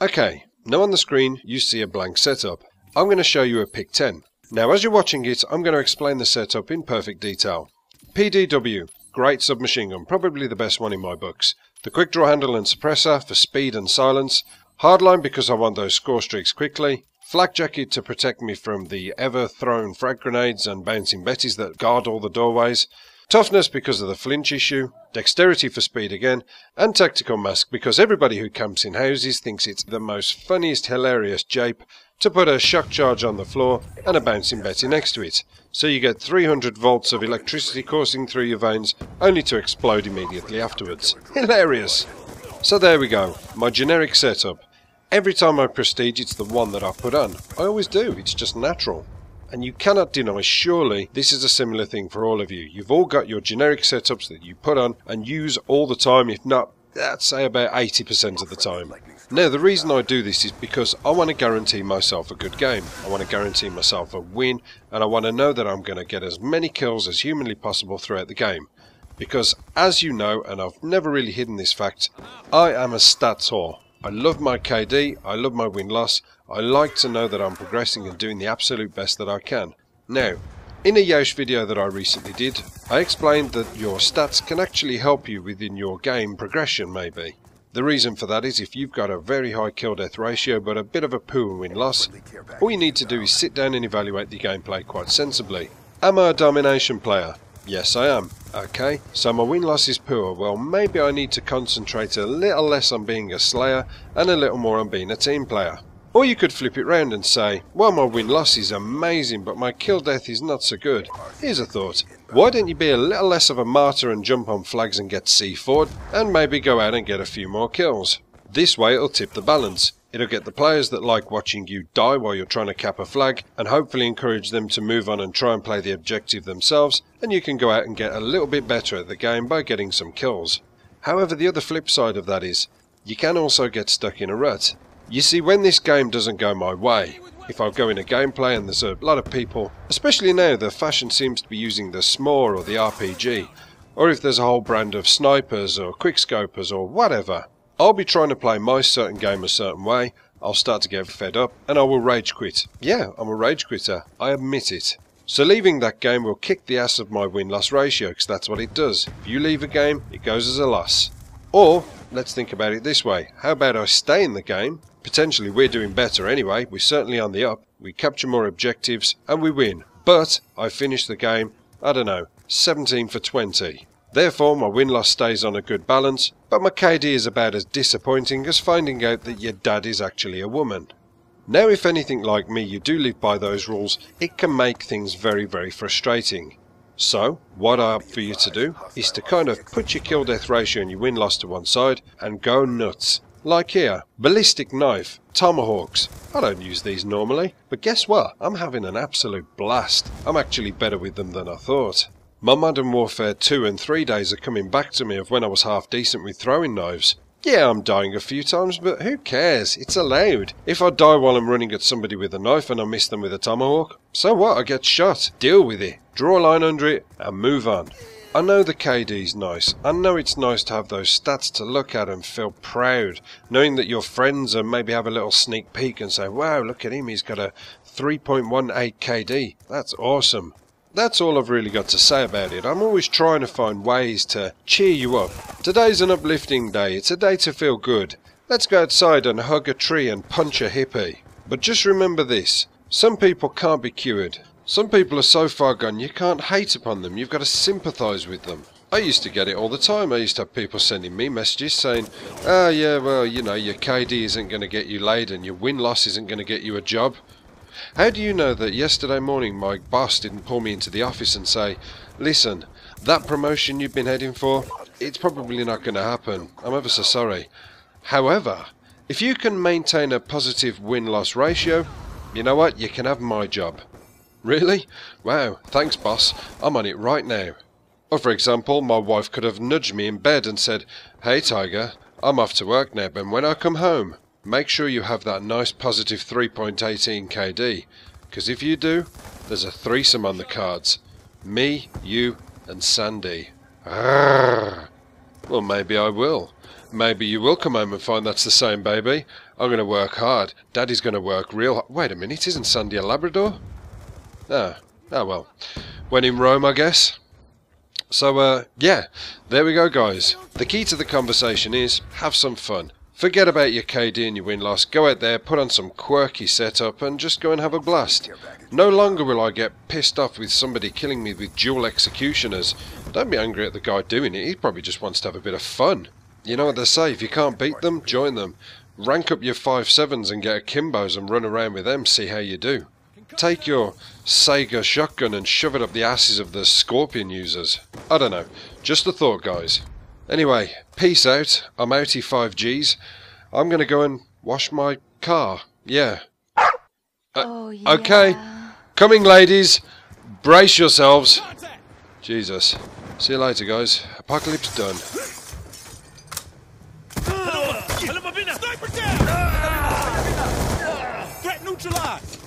Okay, now on the screen you see a blank setup. I'm going to show you a pick 10. Now as you're watching it, I'm going to explain the setup in perfect detail. PDW, great submachine gun, probably the best one in my books. The quick draw handle and suppressor for speed and silence. Hardline because I want those score streaks quickly. Flak jacket to protect me from the ever-thrown frag grenades and bouncing betties that guard all the doorways. Toughness because of the flinch issue, dexterity for speed again, and tactical mask because everybody who camps in houses thinks it's the most funniest hilarious jape to put a shock charge on the floor and a bouncing betty next to it. So you get 300 volts of electricity coursing through your veins only to explode immediately afterwards. Hilarious! So there we go, my generic setup. Every time I prestige it's the one that I put on. I always do, it's just natural. And you cannot deny, surely, this is a similar thing for all of you. You've all got your generic setups that you put on and use all the time, if not, I'd say about 80% of the time. Now, the reason I do this is because I want to guarantee myself a good game. I want to guarantee myself a win, and I want to know that I'm going to get as many kills as humanly possible throughout the game. Because, as you know, and I've never really hidden this fact, I am a stats whore. I love my KD, I love my win-loss, I like to know that I'm progressing and doing the absolute best that I can. Now, in a Yeousch video that I recently did, I explained that your stats can actually help you within your game progression maybe. The reason for that is if you've got a very high kill-death ratio but a bit of a poor win-loss, all you need to do is sit down and evaluate the gameplay quite sensibly. Am I a domination player? Yes, I am. Okay, so my win-loss is poor. Well, maybe I need to concentrate a little less on being a slayer and a little more on being a team player. Or you could flip it round and say, well, my win-loss is amazing, but my kill-death is not so good. Here's a thought. Why don't you be a little less of a martyr and jump on flags and get C4'd, and maybe go out and get a few more kills? This way it'll tip the balance. It'll get the players that like watching you die while you're trying to cap a flag, and hopefully encourage them to move on and try and play the objective themselves, and you can go out and get a little bit better at the game by getting some kills. However, the other flip side of that is, you can also get stuck in a rut. You see, when this game doesn't go my way, if I go in a gameplay and there's a lot of people, especially now the fashion seems to be using the SMOR or the RPG, or if there's a whole brand of snipers or quickscopers or whatever, I'll be trying to play my certain game a certain way, I'll start to get fed up, and I will rage quit. Yeah, I'm a rage quitter, I admit it. So leaving that game will kick the ass of my win-loss ratio, because that's what it does. If you leave a game, it goes as a loss. Or, let's think about it this way, how about I stay in the game? Potentially we're doing better anyway, we're certainly on the up, we capture more objectives, and we win. But, I finish the game, I don't know, 17 for 20. Therefore, my win-loss stays on a good balance, but my KD is about as disappointing as finding out that your dad is actually a woman. Now, if anything like me, you do live by those rules, it can make things very, very frustrating. So, what I opt for you to do is to kind of put your kill-death ratio and your win-loss to one side and go nuts. Like here, ballistic knife, tomahawks. I don't use these normally, but guess what? I'm having an absolute blast. I'm actually better with them than I thought. My Modern Warfare 2 and 3 days are coming back to me of when I was half decent with throwing knives. Yeah, I'm dying a few times, but who cares? It's allowed. If I die while I'm running at somebody with a knife and I miss them with a tomahawk, so what? I get shot. Deal with it. Draw a line under it and move on. I know the KD's nice. I know it's nice to have those stats to look at and feel proud, knowing that your friends maybe have a little sneak peek and say, wow, look at him, he's got a 3.18 KD. That's awesome. That's all I've really got to say about it. I'm always trying to find ways to cheer you up. Today's an uplifting day. It's a day to feel good. Let's go outside and hug a tree and punch a hippie. But just remember this. Some people can't be cured. Some people are so far gone you can't hate upon them. You've got to sympathise with them. I used to get it all the time. I used to have people sending me messages saying, oh yeah, well, you know, your KD isn't going to get you laid and your win-loss isn't going to get you a job. How do you know that yesterday morning my boss didn't pull me into the office and say, listen, that promotion you've been heading for, it's probably not going to happen. I'm ever so sorry. However, if you can maintain a positive win-loss ratio, you know what, you can have my job. Really? Wow, thanks boss, I'm on it right now. Or for example, my wife could have nudged me in bed and said, hey Tiger, I'm off to work now, but when I come home, make sure you have that nice positive 3.18 KD, because if you do, there's a threesome on the cards. Me, you, and Sandy. Arrgh. Well, maybe I will. Maybe you will come home and find that's the same baby. I'm going to work hard. Daddy's going to work real hard. Wait a minute, isn't Sandy a Labrador? Ah, oh well. When in Rome, I guess. So, yeah, there we go, guys. The key to the conversation is, have some fun. Forget about your KD and your win-loss. Go out there, put on some quirky setup, and just go and have a blast. No longer will I get pissed off with somebody killing me with dual executioners. Don't be angry at the guy doing it. He probably just wants to have a bit of fun. You know what they say, if you can't beat them, join them. Rank up your 5.7s and get akimbos and run around with them, see how you do. Take your Sega shotgun and shove it up the asses of the Scorpion users. I don't know, just a thought, guys. Anyway, peace out. I'm outie 5Gs. I'm gonna go and wash my car. Yeah. Oh, yeah. Okay. Coming, ladies. Brace yourselves. Jesus. See you later, guys. Apocalypse done. Sniper down! Threat neutralized!